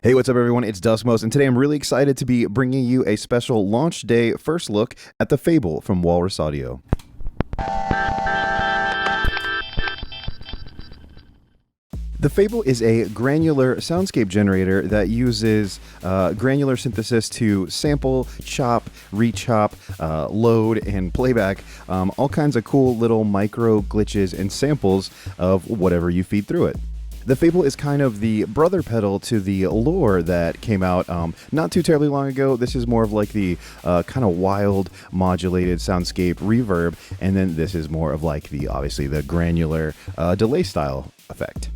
Hey, what's up, everyone? It's Duskmos, and today I'm really excited to be bringing you a special launch day first look at the Fable from Walrus Audio. The Fable is a granular soundscape generator that uses granular synthesis to sample, chop, rechop, load, and playback all kinds of cool little micro glitches and samples of whatever you feed through it. The Fable is kind of the brother pedal to the Lore that came out not too terribly long ago. This is more of like the kind of wild modulated soundscape reverb, and then this is more of like the, obviously, the granular delay style effect.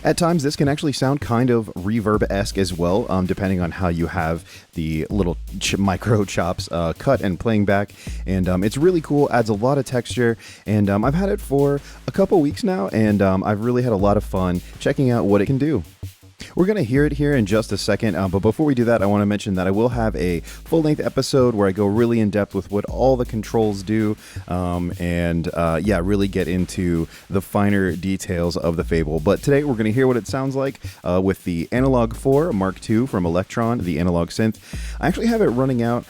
At times, this can actually sound kind of reverb-esque as well, depending on how you have the little micro chops cut and playing back. And it's really cool, adds a lot of texture, and I've had it for a couple weeks now, and I've really had a lot of fun checking out what it can do. We're going to hear it here in just a second, but before we do that, I want to mention that I will have a full-length episode where I go really in-depth with what all the controls do, really get into the finer details of the Fable. But today, we're going to hear what it sounds like with the Analog 4 Mark II from Elektron, the analog synth. I actually have it running out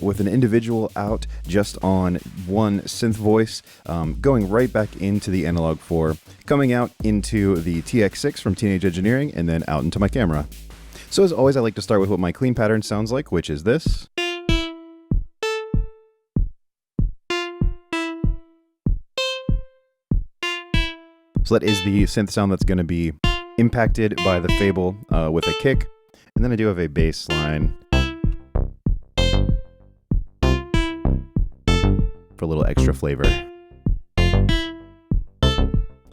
with an individual out just on one synth voice, going right back into the Analog 4, coming out into the TX6 from Teenage Engineering, and then out into my camera. So as always, I like to start with what my clean pattern sounds like, which is this. So that is the synth sound that's going to be impacted by the Fable with a kick. And then I do have a bass line for a little extra flavor.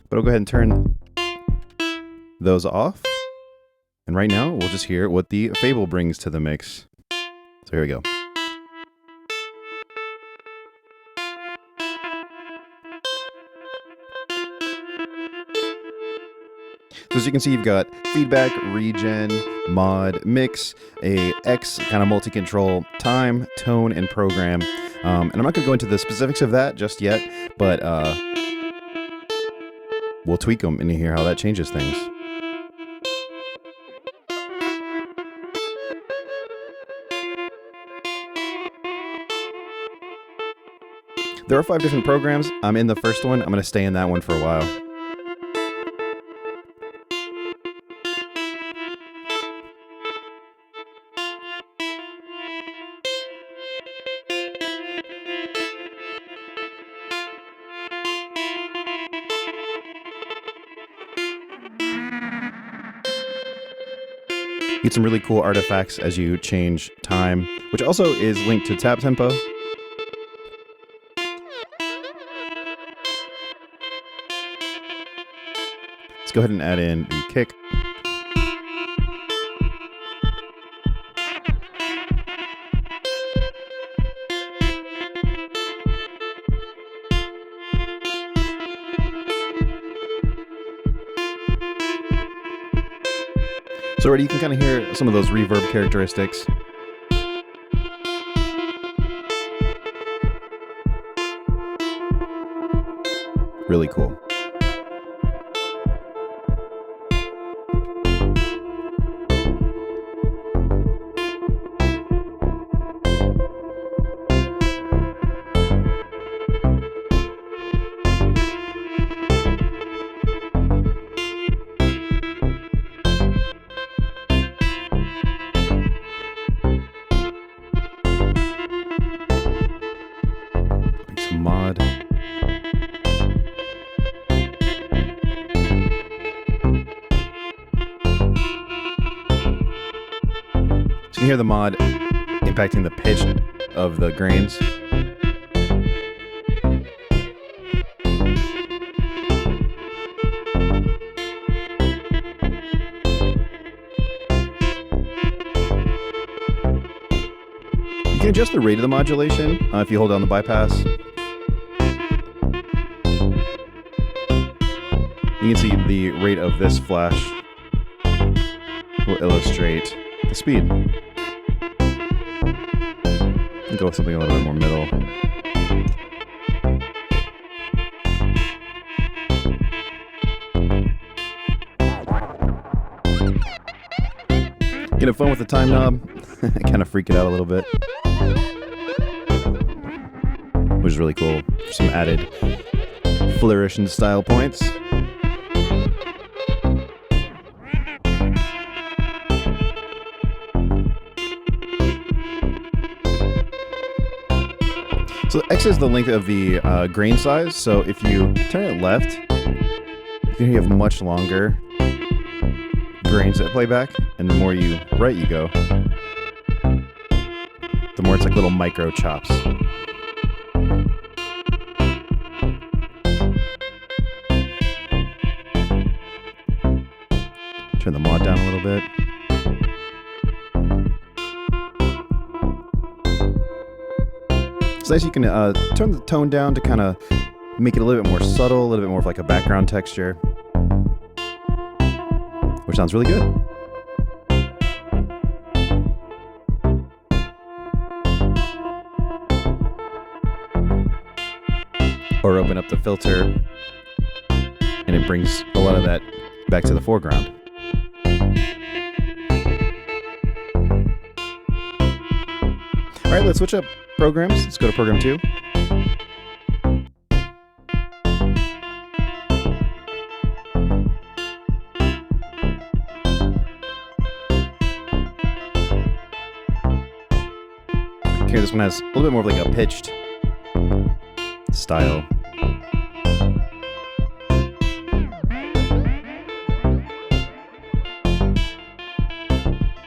But I'll go ahead and turn those off. And right now, we'll just hear what the Fable brings to the mix. So here we go. So as you can see, you've got feedback, regen, mod, mix, a X kind of multi-control, time, tone, and program. And I'm not going to go into the specifics of that just yet, but we'll tweak them and hear how that changes things. There are 5 different programs. I'm in the first one. I'm going to stay in that one for a while. Get some really cool artifacts as you change time, which also is linked to tap tempo. Let's go ahead and add in the kick. So already you can kind of hear some of those reverb characteristics. Really cool. Some mod. So you can hear the mod impacting the pitch of the grains. You can adjust the rate of the modulation if you hold down the bypass. You can see the rate of this flash will illustrate the speed. Go with something a little bit more middle. Get fun with the time knob, kind of freak it out a little bit, which is really cool. Some added flourish and style points. So X is the length of the grain size, so if you turn it left, you have much longer grains that play back, and the more you right you go, the more it's like little micro chops. Turn the mod down a little bit. It's nice you can turn the tone down to kind of make it a little bit more subtle, a little bit more of like a background texture, which sounds really good. Or open up the filter, and it brings a lot of that back to the foreground. All right, let's switch up programs. Let's go to program 2. Okay, this one has a little bit more of like a pitched style.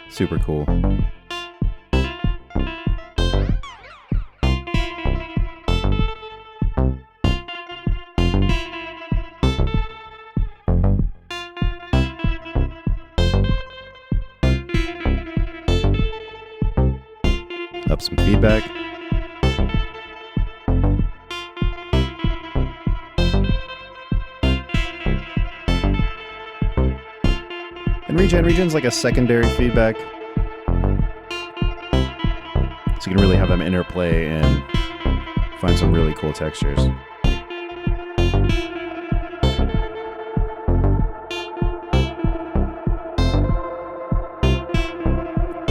Super cool. Up some feedback. And regen's like a secondary feedback. So you can really have them interplay and find some really cool textures.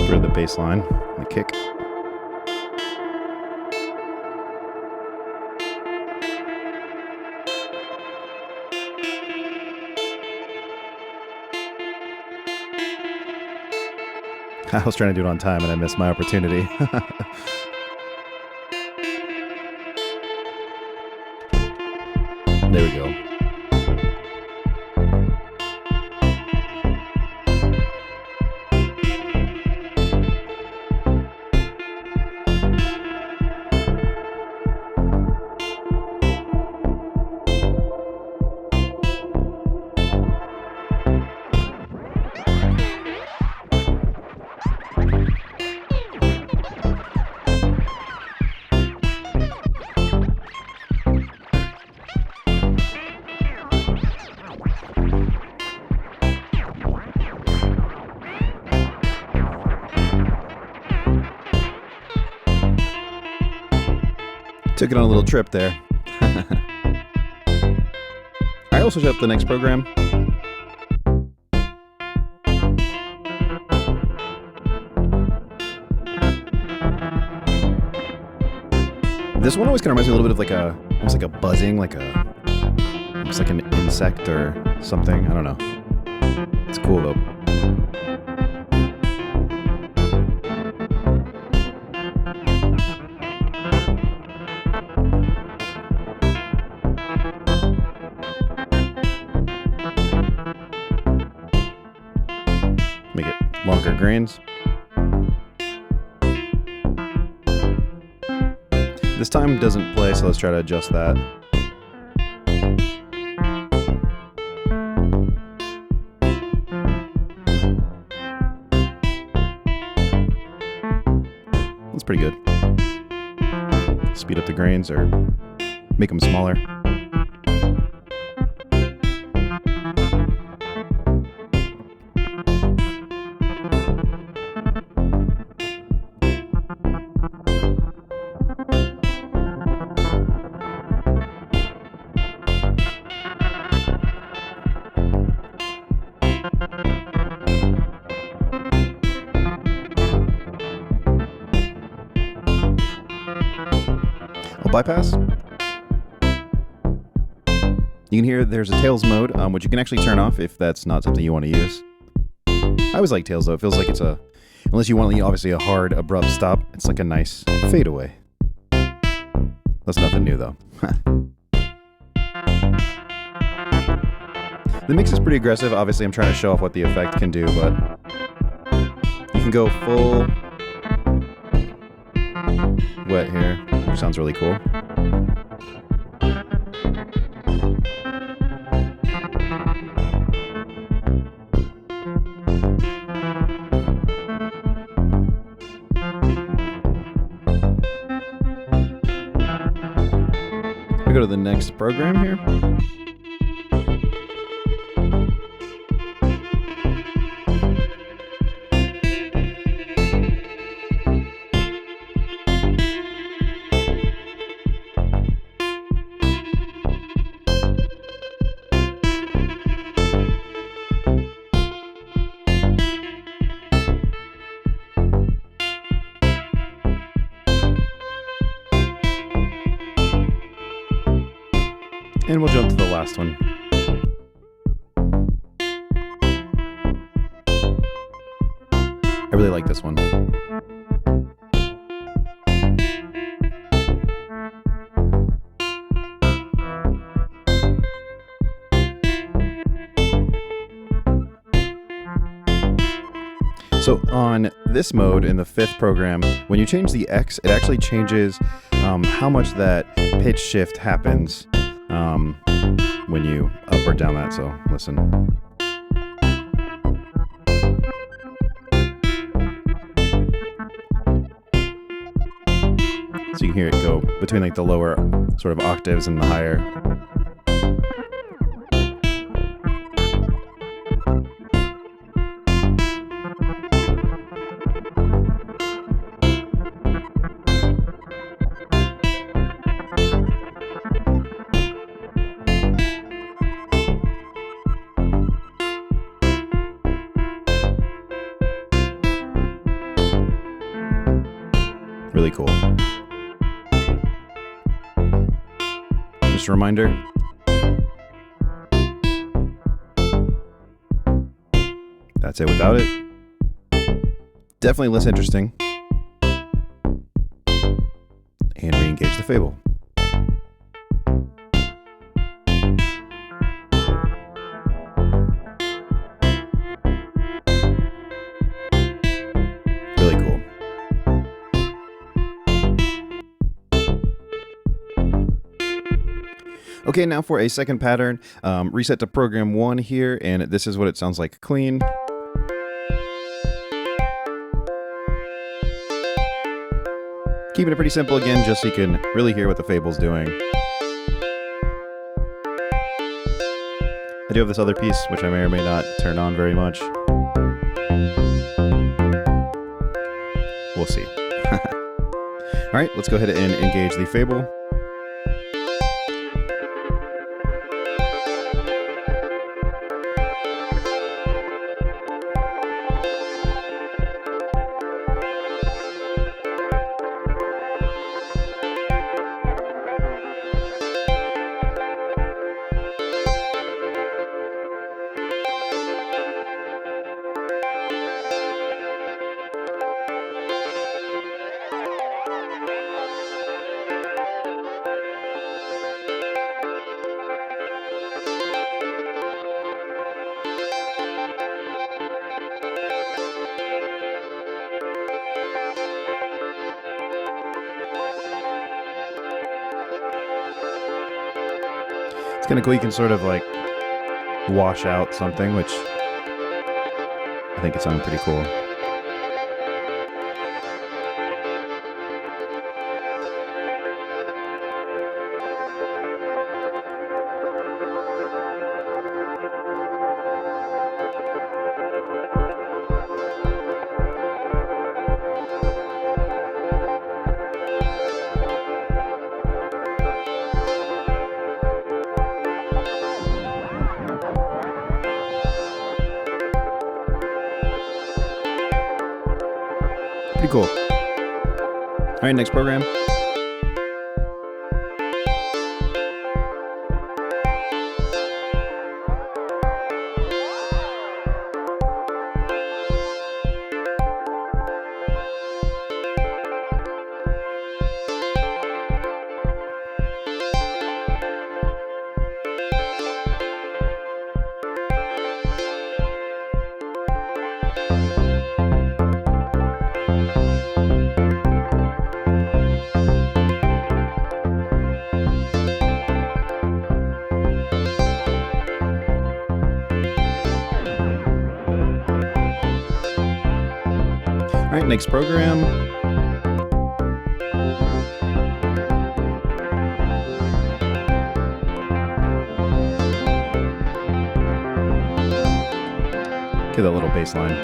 Through the bass line and the kick. I was trying to do it on time and I missed my opportunity. There we go. Took it on a little trip there. I also set up the next program. This one always kind of reminds me a little bit of like almost like a buzzing, almost like an insect or something. I don't know. It's cool though. Make it longer grains. This time doesn't play, so let's try to adjust that. That's pretty good. Speed up the grains or make them smaller. sample bypass. You can hear there's a Tails mode, which you can actually turn off if that's not something you want to use. I always like Tails though. It feels like it's unless you want obviously a hard, abrupt stop, it's like a nice fadeaway. That's nothing new though. The mix is pretty aggressive. Obviously I'm trying to show off what the effect can do, but you can go full wet here, which sounds really cool. We go to the next program here. And we'll jump to the last one. I really like this one. So on this mode in the 5th program, when you change the X, it actually changes how much that pitch shift happens when you up or down that, so listen. So you can hear it go between like the lower sort of octaves and the higher. Really cool. Just a reminder. That's it without it. Definitely less interesting. And re-engage the Fable. Really cool. Okay, now for a second pattern, reset to program 1 here, and this is what it sounds like clean. Keeping it pretty simple again, just so you can really hear what the Fable's doing. I do have this other piece, which I may or may not turn on very much. We'll see. Alright, let's go ahead and engage the Fable. It's kind of cool. You can sort of like wash out something, which I think it sounded pretty cool. Pretty cool. All right, next program. All right, next program. Get that little bass line.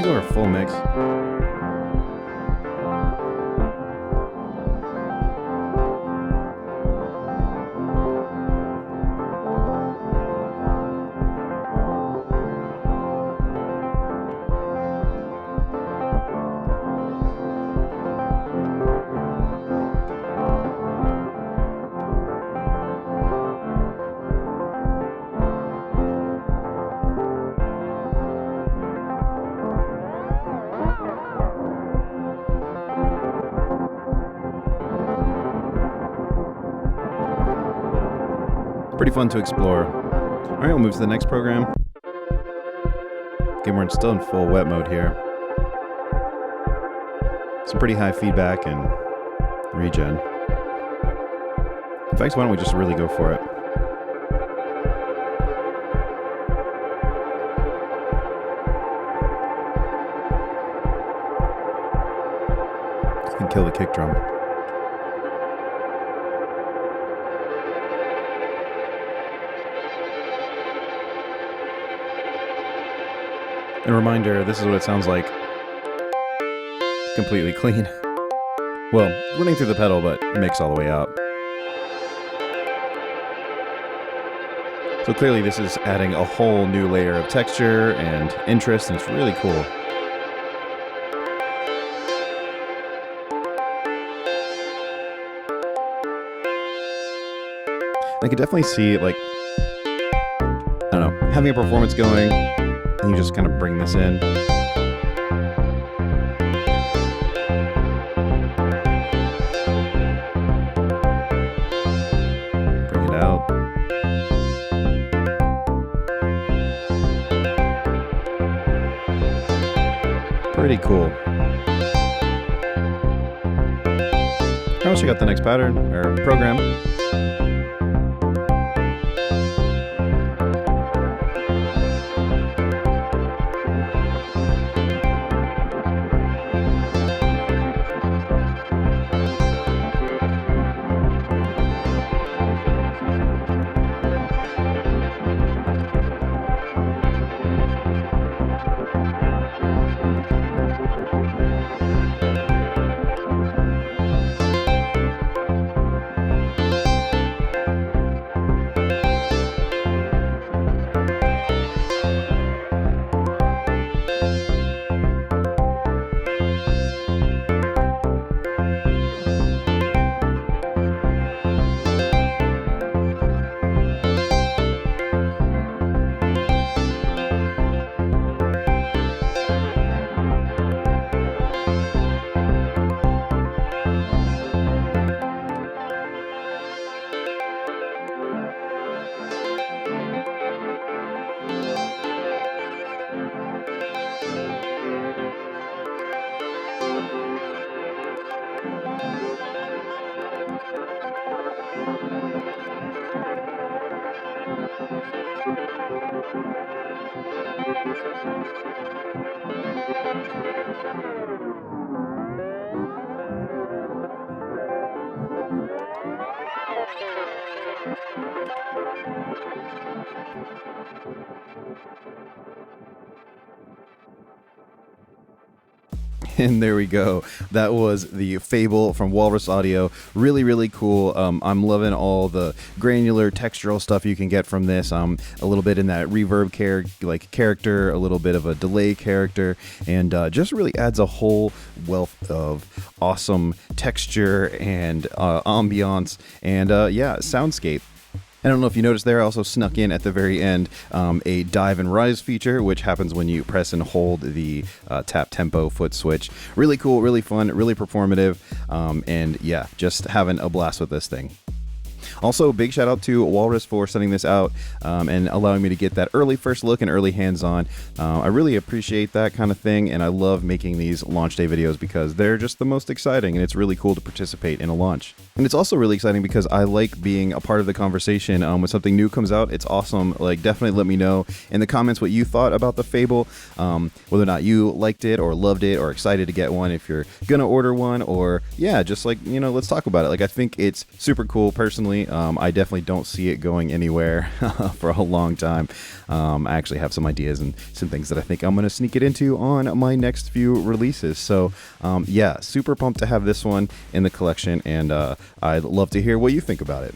Go over full mix. Pretty fun to explore. All right, we'll move to the next program. Again, we're still in full wet mode here. Some pretty high feedback and regen. In fact, why don't we just really go for it? And kill the kick drum. And a reminder, this is what it sounds like. Completely clean. Well, running through the pedal, but mix all the way out. So clearly this is adding a whole new layer of texture and interest, and it's really cool. I could definitely see, like, I don't know, having a performance going, and you just kind of bring this in. Bring it out. Pretty cool. Now let's check out the next pattern, or program. And there we go. That was the Fable from Walrus Audio. Really, really cool. I'm loving all the granular textural stuff you can get from this. A little bit in that reverb character, a little bit of a delay character, and just really adds a whole wealth of awesome texture and ambiance and yeah, soundscape. I don't know if you noticed there, I also snuck in at the very end a dive and rise feature, which happens when you press and hold the tap tempo foot switch. Really cool, really fun, really performative, and yeah, just having a blast with this thing. Also, big shout out to Walrus for sending this out and allowing me to get that early first look and early hands-on. I really appreciate that kind of thing, and I love making these launch day videos because they're just the most exciting, and it's really cool to participate in a launch. And it's also really exciting because I like being a part of the conversation when something new comes out. It's awesome. Like, definitely let me know in the comments what you thought about the Fable, whether or not you liked it or loved it or excited to get one if you're gonna order one, or yeah, just like, you know, let's talk about it. Like, I think it's super cool personally. I definitely don't see it going anywhere for a long time. I actually have some ideas and some things that I think I'm going to sneak it into on my next few releases. So yeah, super pumped to have this one in the collection, and I'd love to hear what you think about it.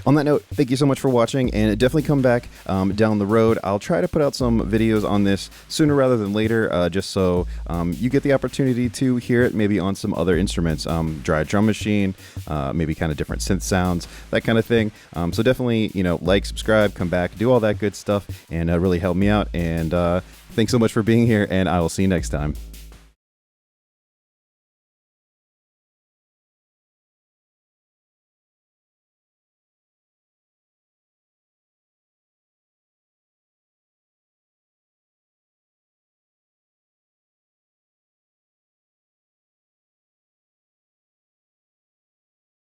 On that note, thank you so much for watching, and definitely come back down the road. I'll try to put out some videos on this sooner rather than later, just so you get the opportunity to hear it maybe on some other instruments, dry drum machine, maybe kind of different synth sounds, that kind of thing. So definitely, you know, like, subscribe, come back, do all that good stuff, and really help me out. And thanks so much for being here, and I will see you next time.